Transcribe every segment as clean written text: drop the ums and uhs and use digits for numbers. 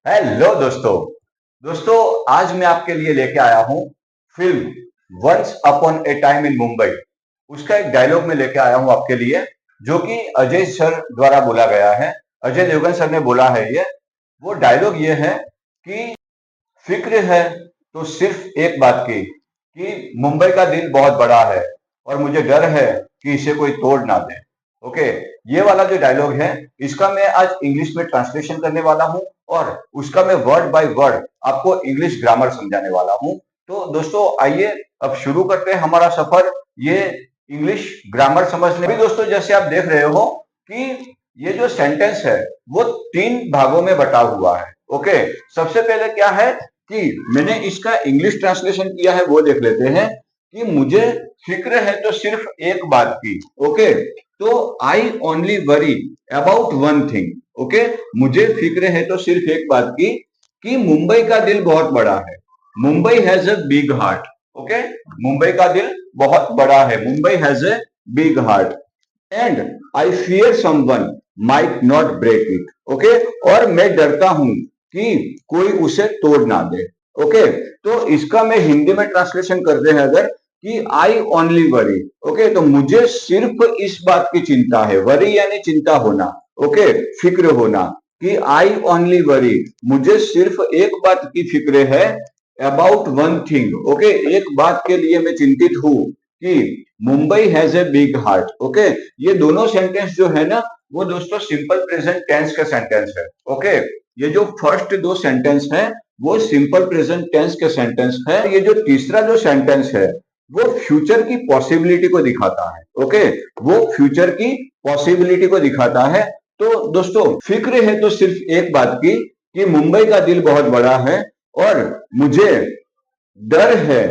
Hello दोस्तों आज मैं आपके लिए लेके आया हूँ film once upon a time in Mumbai. उसका एक डायलॉग में लेके आया हूँ आपके लिए, जो कि अजय सर द्वारा बोला गया है। अजय देवगन सर ने बोला है ये। वो डायलॉग ये है कि फिक्र है तो सिर्फ एक बात की कि मुंबई का दिल बहुत बड़ा है और मुझे डर है कि इसे कोई तोड़ ना दे। ओके, ये वाला जो डायलॉग है इसका मैं आज इंग्लिश में ट्रांसलेशन करने वाला हूँ और उसका मैं वर्ड बाय वर्ड आपको इंग्लिश ग्रामर समझाने वाला हूँ। तो दोस्तों आइए अब शुरू करते हैं हमारा सफर ये इंग्लिश ग्रामर समझने में। दोस्तों जैसे आप देख रहे हो कि ये जो सेंटेंस है वो 3 भागों में बटा हुआ है। ओके, सबसे पहले क्या है कि मैंने इसका इंग्लिश ट्रांसलेशन किया है, वो देख लेते हैं कि मुझे फिक्र है तो सिर्फ एक बात की। ओके, तो I only worry about one thing. Okay, मुझे फिक्र है तो सिर्फ एक बात की कि मुंबई का दिल बहुत बड़ा है। Mumbai has a big heart. Okay, Mumbai का दिल बहुत बड़ा है। Mumbai has a big heart and I fear someone might not break it. Okay, और मैं डरता हूं कि कोई उसे तोड़ ना दे। ओके, तो इसका मैं हिंदी में ट्रांसलेशन करते हैं अगर कि आई ओनली वरी। ओके, तो मुझे सिर्फ इस बात की चिंता है। वरी यानी चिंता होना। ओके, फिक्र होना कि आई ओनली वरी, मुझे सिर्फ एक बात की फिक्र है। About one thing. ओके, एक बात के लिए मैं चिंतित हूं कि Mumbai has a big heart. Okay, ये दोनों सेंटेंस जो है ना वो दोस्तों सिंपल प्रेजेंट टेंस का सेंटेंस है। ओके, ये जो फर्स्ट 2 सेंटेंस है वो सिंपल प्रेजेंट टेंस के सेंटेंस है। ये जो तीसरा जो सेंटेंस है वो फ्यूचर की पॉसिबिलिटी को दिखाता है। ओके, वो फ्यूचर की पॉसिबिलिटी को दिखाता है। तो दोस्तों फिक्र है तो सिर्फ एक बात की कि मुंबई का दिल बहुत बड़ा है और मुझे डर है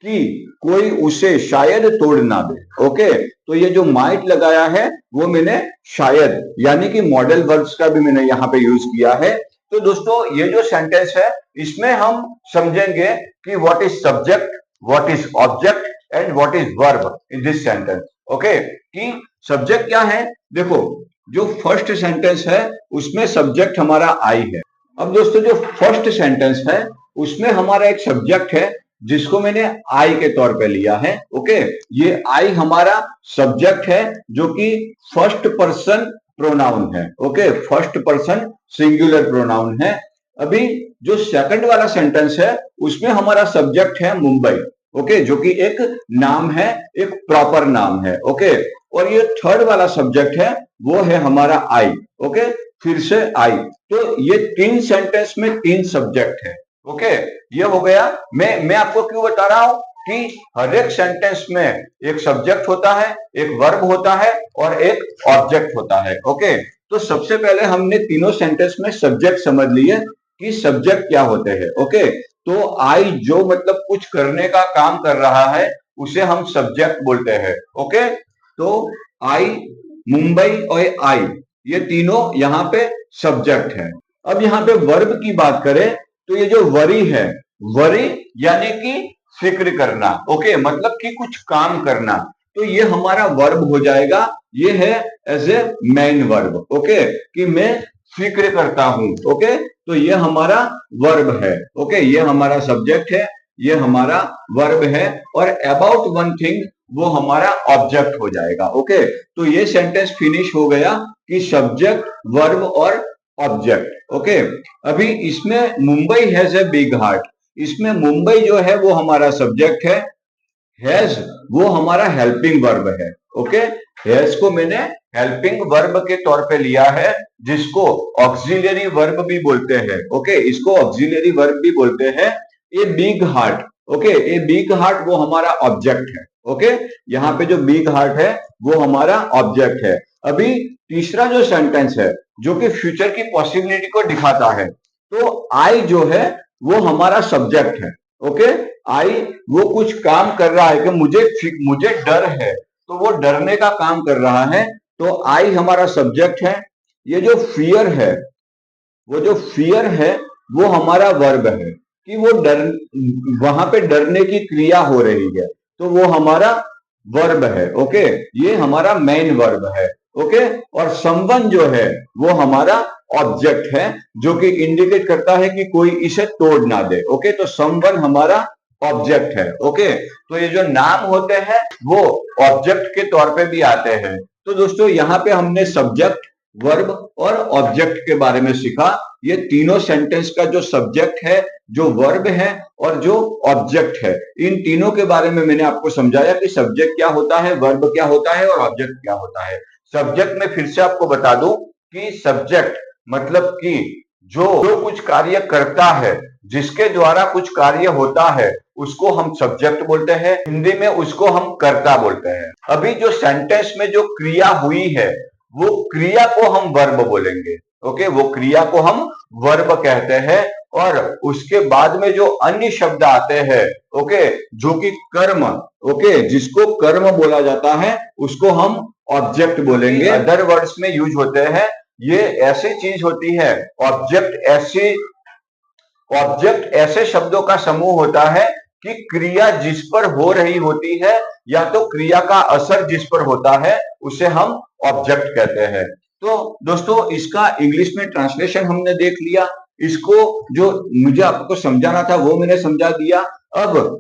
कि कोई उसे शायद तोड़ ना दे। ओके, तो ये जो माइट लगाया है वो मैंने शायद यानी कि मॉडल वर्ब्स का भी मैंने यहाँ पे यूज किया है। तो दोस्तों ये जो सेंटेंस है इसमें हम समझेंगे कि what is subject, what is object and what is verb in this sentence. Okay, कि सब्जेक्ट क्या है। देखो, जो फर्स्ट सेंटेंस है उसमें सब्जेक्ट हमारा आई है। अब दोस्तों जो फर्स्ट सेंटेंस है उसमें हमारा एक सब्जेक्ट है जिसको मैंने आई के तौर पे लिया है। ओके, ये आई हमारा सब्जेक्ट है जो कि फर्स्ट पर्सन प्रोनाउन है। Okay, first person singular pronoun है। अभी जो सेकंड वाला सेंटेंस है उसमें हमारा सब्जेक्ट है मुंबई। ओके, जो कि एक नाम है, एक प्रॉपर नाम है। ओके, और ये थर्ड वाला सब्जेक्ट है वो है हमारा आई। ओके, फिर से आई। तो ये 3 सेंटेंस में 3 सब्जेक्ट है। ओके, ये हो गया। मैं आपको क्यों बता रहा हूं कि हर एक सेंटेंस में एक सब्जेक्ट होता है, एक वर्ब होता है और एक ऑब्जेक्ट होता है। ओके, तो सबसे पहले हमने तीनों सेंटेंस में सब्जेक्ट समझ लिए कि सब्जेक्ट क्या होते हैं। ओके, तो आई जो मतलब कुछ करने का काम कर रहा है उसे हम सब्जेक्ट बोलते हैं। ओके, तो आई, मुंबई और आई ये तीनों यहाँ पे सब्जेक्ट है। अब यहाँ पे वर्ब की बात करें तो ये जो वरी है, वरी यानी कि फिक्र करना। ओके, मतलब कि कुछ काम करना, तो ये हमारा वर्ब हो जाएगा। ये है as a main verb. Okay, कि मैं फिक्र करता हूं। ओके, तो ये हमारा वर्ब है। ओके, ये हमारा सब्जेक्ट है, ये हमारा वर्ब है और अबाउट वन थिंग वो हमारा ऑब्जेक्ट हो जाएगा। ओके, तो ये सेंटेंस फिनिश हो गया कि सब्जेक्ट, वर्ब और ऑब्जेक्ट। ओके, अभी इसमें Mumbai has a big heart, इसमें मुंबई जो है वो हमारा सब्जेक्ट है, हैज वो हमारा हेल्पिंग वर्ब है। ओके, हैज को मैंने हेल्पिंग वर्ब के तौर पे लिया है जिसको ऑक्सिलरी वर्ब भी बोलते हैं। ओके, इसको ऑक्सिलरी वर्ब भी बोलते हैं। A big heart. Okay, a big heart वो हमारा ऑब्जेक्ट है। ओके, यहाँ पे जो बिग हार्ट है वो हमारा ऑब्जेक्ट है। अभी तीसरा जो सेंटेंस है जो कि फ्यूचर की पॉसिबिलिटी को दिखाता है, तो आई जो है वो हमारा सब्जेक्ट है। ओके, आई वो कुछ काम कर रहा है कि मुझे डर है, तो वो डरने का काम कर रहा है, तो आई हमारा सब्जेक्ट है। ये जो फियर है, वो जो फियर है वो हमारा वर्ब है कि वो डर, वहां पे डरने की क्रिया हो रही है, तो वो हमारा वर्ब है। ओके, ये हमारा मेन वर्ब है। ओके, और समवन जो है वो हमारा ऑब्जेक्ट है जो कि इंडिकेट करता है कि कोई इसे तोड़ ना दे। ओके, तो समवन हमारा ऑब्जेक्ट है। ओके, तो ये जो नाम होते हैं वो ऑब्जेक्ट के तौर पे भी आते हैं। तो दोस्तों यहाँ पे हमने सब्जेक्ट, वर्ब और ऑब्जेक्ट के बारे में सीखा। ये तीनों सेंटेंस का जो सब्जेक्ट है, जो वर्ब है और जो ऑब्जेक्ट है, इन तीनों के बारे में मैंने आपको समझाया कि सब्जेक्ट क्या होता है, वर्ब क्या होता है और ऑब्जेक्ट क्या होता है। सब्जेक्ट में फिर से आपको बता दूं कि सब्जेक्ट मतलब कि जो कुछ कार्य करता है, जिसके द्वारा कुछ कार्य होता है, उसको हम सब्जेक्ट बोलते हैं। हिंदी में उसको हम कर्ता बोलते हैं। अभी जो सेंटेंस में जो क्रिया हुई है, वो क्रिया को हम वर्ब बोलेंगे। ओके, वो क्रिया को हम वर्ब कहते हैं। और उसके बाद में जो अन्य शब्द आते हैं, ओके, जो कि कर्म, ओके, जिसको कर्म बोला जाता है, उसको हम ऑब्जेक्ट बोलेंगे। अदर वर्ड्स में यूज होते हैं। ये ऐसी चीज होती है, ऑब्जेक्ट ऐसे शब्दों का समूह होता है कि क्रिया जिस पर हो रही होती है या तो क्रिया का असर जिस पर होता है, उसे हम ऑब्जेक्ट कहते हैं। तो दोस्तों इसका इंग्लिश में ट्रांसलेशन हमने देख लिया। इसको जो मुझे आपको समझाना था वो मैंने समझा दिया। अब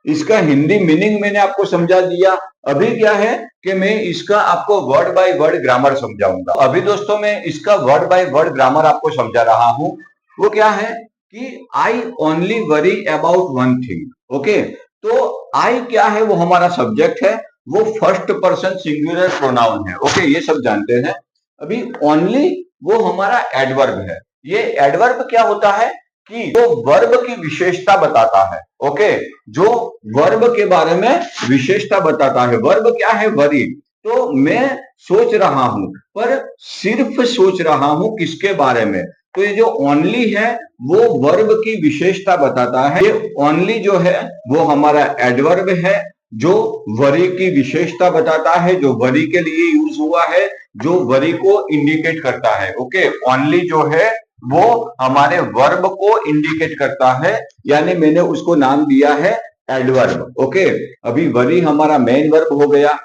इसका हिंदी मीनिंग मैंने आपको समझा दिया। अभी क्या है कि मैं इसका आपको वर्ड बाय वर्ड ग्रामर समझाऊंगा। अभी दोस्तों मैं इसका वर्ड बाय वर्ड ग्रामर आपको समझा रहा हूं। वो क्या है कि I only worry about one thing. Okay, तो आई क्या है, वो हमारा सब्जेक्ट है, वो फर्स्ट पर्सन सिंगुलर प्रोनाउन है। ओके, ये सब जानते हैं। अभी ओनली वो हमारा एडवर्ब है। ये एडवर्ब क्या होता है कि जो वर्ब की विशेषता बताता है। ओके, जो वर्ब के बारे में विशेषता बताता है। वर्ब क्या है, वरी। तो मैं सोच रहा हूं, पर सिर्फ सोच रहा हूं किसके बारे में। तो ये जो ओनली है वो वर्ब की विशेषता बताता है। ये ओनली जो है वो हमारा एडवर्ब है, जो वरी की विशेषता बताता है, जो वरी के लिए यूज हुआ है, जो वरी को इंडिकेट करता है। ओके, ओनली जो है वो हमारे वर्ब को इंडिकेट करता है, यानी मैंने उसको नाम दिया है एडवर्ब। ओके, अभी वरी हमारा मेन वर्ब हो गया।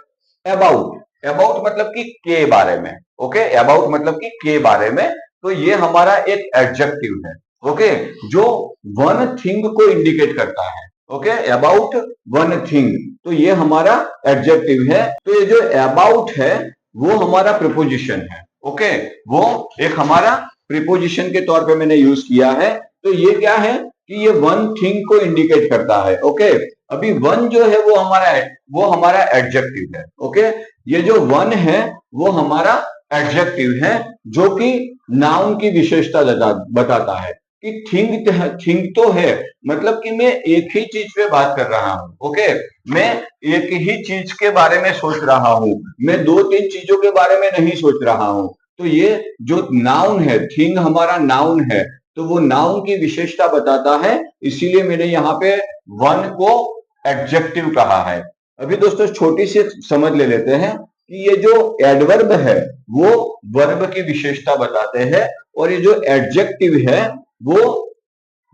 अबाउट मतलब कि के बारे में। ओके, अबाउट मतलब कि के बारे में। तो ये हमारा एक एडजेक्टिव है। ओके, जो वन थिंग को इंडिकेट करता है। ओके, अबाउट वन थिंग, तो ये हमारा एडजेक्टिव है। तो ये जो अबाउट है वो हमारा प्रीपोजिशन है। ओके, वो एक हमारा प्रीपोजिशन के तौर पे मैंने यूज किया है। तो ये क्या है कि ये वन थिंग को इंडिकेट करता है। ओके, अभी वन जो है वो हमारा एडजेक्टिव है। ओके, ये जो वन है वो हमारा एडजेक्टिव है, जो कि नाउन की विशेषता बताता है कि थिंग तो है, मतलब कि मैं एक ही चीज पे बात कर रहा हूं। ओके, मैं एक ही चीज के बारे में सोच रहा हूं, मैं दो तीन चीजों के बारे में नहीं सोच रहा हूं। तो ये जो नाउन है, थिंग हमारा नाउन है, तो वो नाउन की विशेषता बताता है। इसीलिए मैंने यहाँ पे वन को एडजेक्टिव कहा है। अभी दोस्तों छोटी सी समझ ले लेते हैं कि ये जो एडवर्ब है वो वर्ब की विशेषता बताते हैं, और ये जो एडजेक्टिव है वो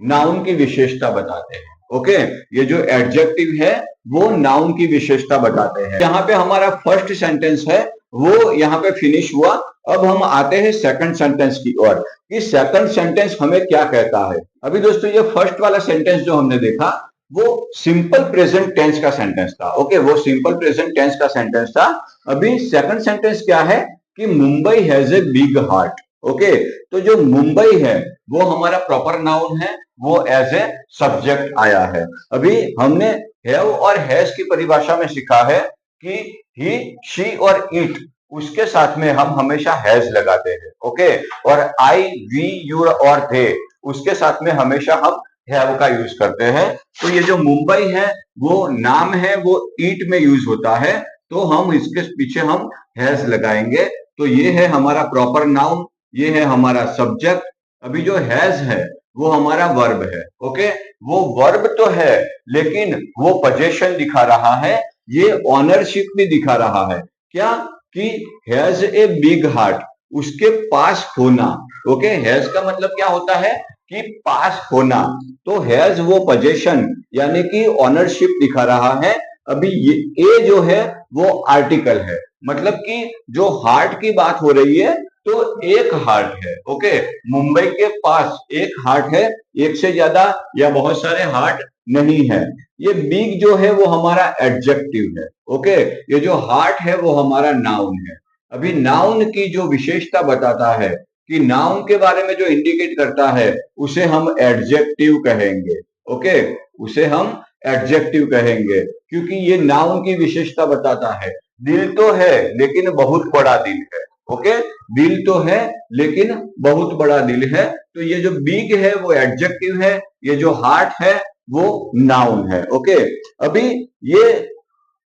नाउन की विशेषता बताते हैं। ओके, ये जो एडजेक्टिव है वो नाउन की विशेषता बताते हैं। यहाँ पे हमारा फर्स्ट सेंटेंस है वो यहाँ पे फिनिश हुआ। अब हम आते हैं सेकंड सेंटेंस की ओर कि सेकंड सेंटेंस हमें क्या कहता है। अभी दोस्तों ये फर्स्ट वाला सेंटेंस जो हमने देखा वो सिंपल प्रेजेंट टेंस का सेंटेंस था। ओके, वो सिंपल प्रेजेंट टेंस का सेंटेंस था। अभी सेकंड सेंटेंस क्या है कि Mumbai has a big heart. Okay, तो जो मुंबई है वो हमारा प्रॉपर नाउन है, वो एज ए सब्जेक्ट आया है। अभी हमने हैव और हैज की परिभाषा में सीखा है कि ही, शी और इट, उसके साथ में हम हमेशा हैज लगाते हैं। ओके, और आई, वी, यू और दे, उसके साथ में हमेशा हम हैव का यूज करते हैं। तो ये जो मुंबई है वो नाम है, वो ईट में यूज होता है, तो हम इसके पीछे हम हैज लगाएंगे। तो ये है हमारा प्रॉपर नाउन, ये है हमारा सब्जेक्ट। अभी जो हैज है वो हमारा वर्ब है। ओके, वो वर्ब तो है लेकिन वो पोजीशन दिखा रहा है, ये ऑनरशिप भी दिखा रहा है। क्या कि हैज ए बिग हार्ट, उसके पास होना। ओके, हैज का मतलब क्या होता है कि पास होना। तो हैज वो पोजीशन यानी कि ऑनरशिप दिखा रहा है। अभी ये ए जो है वो आर्टिकल है, मतलब कि जो हार्ट की बात हो रही है तो एक हार्ट है। ओके, मुंबई के पास एक हार्ट है, एक से ज्यादा या बहुत सारे हार्ट नहीं है। ये बिग जो है वो हमारा एडजेक्टिव है। ओके, ये जो हार्ट है वो हमारा नाउन है। अभी नाउन की जो विशेषता बताता है कि नाउन के बारे में जो इंडिकेट करता है उसे हम एडजेक्टिव कहेंगे। ओके, उसे हम एडजेक्टिव कहेंगे क्योंकि ये नाउन की विशेषता बताता है। दिल तो है लेकिन बहुत बड़ा दिल है। ओके, दिल तो है लेकिन बहुत बड़ा दिल है। तो ये जो बिग है वो एडजेक्टिव है, ये जो हार्ट है वो नाउन है। ओके, अभी ये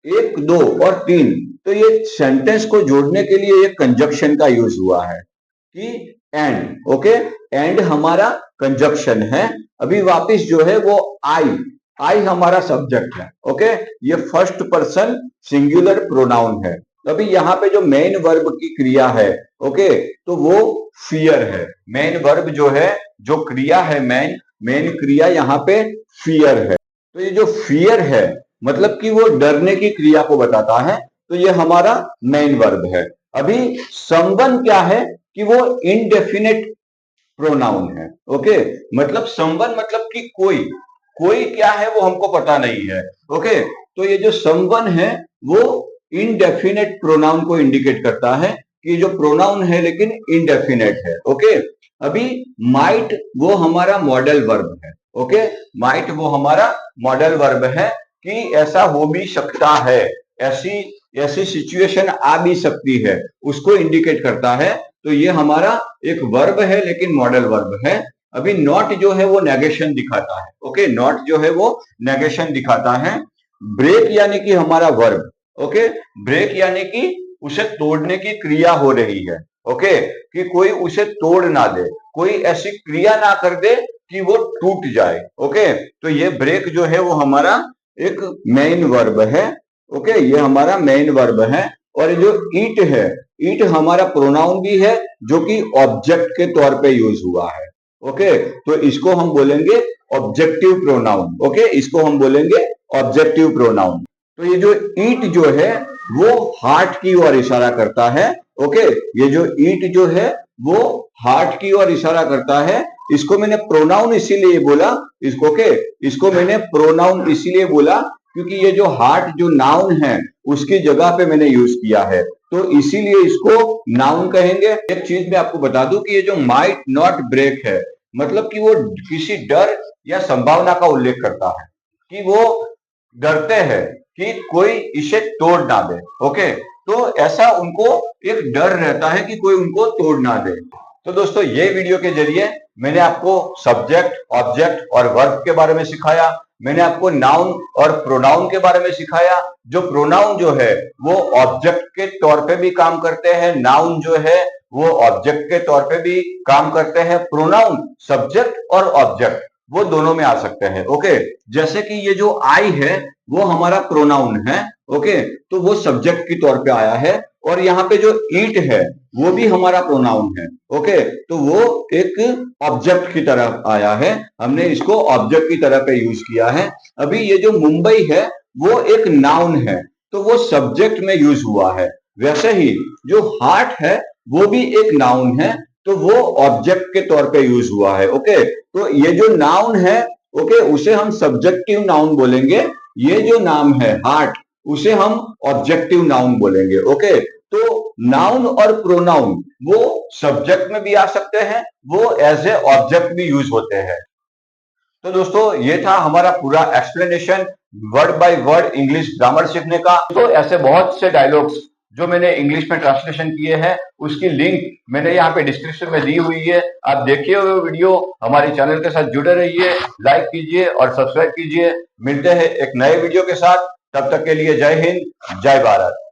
एक, दो और तीन, तो ये सेंटेंस को जोड़ने के लिए एक कंजक्शन का यूज हुआ है कि एंड। ओके, एंड हमारा कंजक्शन है। अभी वापिस जो है वो आई, आई हमारा सब्जेक्ट है। ओके, ये फर्स्ट पर्सन सिंगुलर प्रोनाउन है। अभी यहाँ पे जो मेन वर्ब की क्रिया है, ओके, तो वो फियर है। मेन वर्ब जो है, जो क्रिया है, मेन क्रिया यहाँ पे फियर है। तो ये जो फियर है मतलब कि वो डरने की क्रिया को बताता है, तो ये हमारा मेन वर्ब है। अभी समवन क्या है कि वो इनडेफिनेट प्रोनाउन है। ओके, मतलब समवन मतलब कि कोई, कोई क्या है वो हमको पता नहीं है। ओके, तो ये जो समवन है वो इनडेफिनेट प्रोनाउन को इंडिकेट करता है कि जो प्रोनाउन है लेकिन इनडेफिनेट है। ओके, अभी माइट वो हमारा मॉडल वर्ब है। ओके, माइट वो हमारा मॉडल वर्ब है कि ऐसा हो भी सकता है, ऐसी ऐसी सिचुएशन आ भी सकती है, उसको इंडिकेट करता है। तो ये हमारा एक वर्ब है लेकिन मॉडल वर्ब है। अभी नॉट जो है वो नेगेशन दिखाता है। ओके, नॉट जो है वो नेगेशन दिखाता है। ब्रेक यानी कि हमारा वर्ब। ओके, ब्रेक यानी कि उसे तोड़ने की क्रिया हो रही है। ओके, कि कोई उसे तोड़ ना दे, कोई ऐसी क्रिया ना कर दे कि वो टूट जाए। ओके, तो ये ब्रेक जो है वो हमारा एक मेन वर्ब है। ओके, ये हमारा मेन वर्ब है। और जो ईट है, ईट हमारा प्रोनाउन भी है जो कि ऑब्जेक्ट के तौर पे यूज हुआ है। ओके, तो इसको हम बोलेंगे ऑब्जेक्टिव प्रोनाउन। ओके, इसको हम बोलेंगे ऑब्जेक्टिव प्रोनाउन। तो ये जो ईट जो है वो हार्ट की ओर इशारा करता है। ओके, ये जो ईट जो है वो हार्ट की ओर इशारा करता है। इसको मैंने प्रोनाउन इसीलिए बोला, इसको ओके, इसको मैंने प्रोनाउन इसीलिए बोला क्योंकि ये जो हार्ट जो नाउन है उसकी जगह पे मैंने यूज किया है, तो इसीलिए इसको नाउन कहेंगे। एक चीज मैं आपको बता दूं कि ये जो माइट नॉट ब्रेक है मतलब कि वो किसी डर या संभावना का उल्लेख करता है कि वो डरते हैं कि कोई इसे तोड़ ना दे। ओके, तो ऐसा उनको एक डर रहता है कि कोई उनको तोड़ ना दे। तो दोस्तों ये वीडियो के जरिए मैंने आपको सब्जेक्ट, ऑब्जेक्ट और वर्ब के बारे में सिखाया। मैंने आपको नाउन और प्रोनाउन के बारे में सिखाया। जो प्रोनाउन जो है वो ऑब्जेक्ट के तौर पे भी काम करते हैं, नाउन जो है वो ऑब्जेक्ट के तौर पे भी काम करते हैं। प्रोनाउन सब्जेक्ट और ऑब्जेक्ट वो दोनों में आ सकते हैं। ओके, जैसे कि ये जो आई है वो हमारा प्रोनाउन है। ओके, तो वो सब्जेक्ट के तौर पे आया है। और यहाँ पे जो ईट है वो भी हमारा प्रोनाउन है। ओके, तो वो एक ऑब्जेक्ट की तरह आया है, हमने इसको ऑब्जेक्ट की तरह पे यूज किया है। अभी ये जो मुंबई है वो एक नाउन है, तो वो सब्जेक्ट में यूज हुआ है। वैसे ही जो हार्ट है वो भी एक नाउन है, तो वो ऑब्जेक्ट के तौर पे यूज हुआ है। ओके, तो ये जो नाउन है, ओके, उसे हम सब्जेक्टिव नाउन बोलेंगे। ये जो नाम है हार्ट, उसे हम ऑब्जेक्टिव नाउन बोलेंगे। ओके, तो नाउन और प्रोनाउन वो सब्जेक्ट में भी आ सकते हैं, वो एज ए ऑब्जेक्ट भी यूज होते हैं। तो दोस्तों ये था हमारा पूरा explanation word by word English grammar सीखने का। तो ऐसे बहुत से डायलॉग्स जो मैंने इंग्लिश में ट्रांसलेशन किए हैं उसकी लिंक मैंने यहाँ पे डिस्क्रिप्शन में दी हुई है। आप देखिए वो वीडियो, हमारे चैनल के साथ जुड़े रहिए, लाइक कीजिए और सब्सक्राइब कीजिए। मिलते हैं एक नए वीडियो के साथ, तब तक के लिए जय हिंद, जय भारत।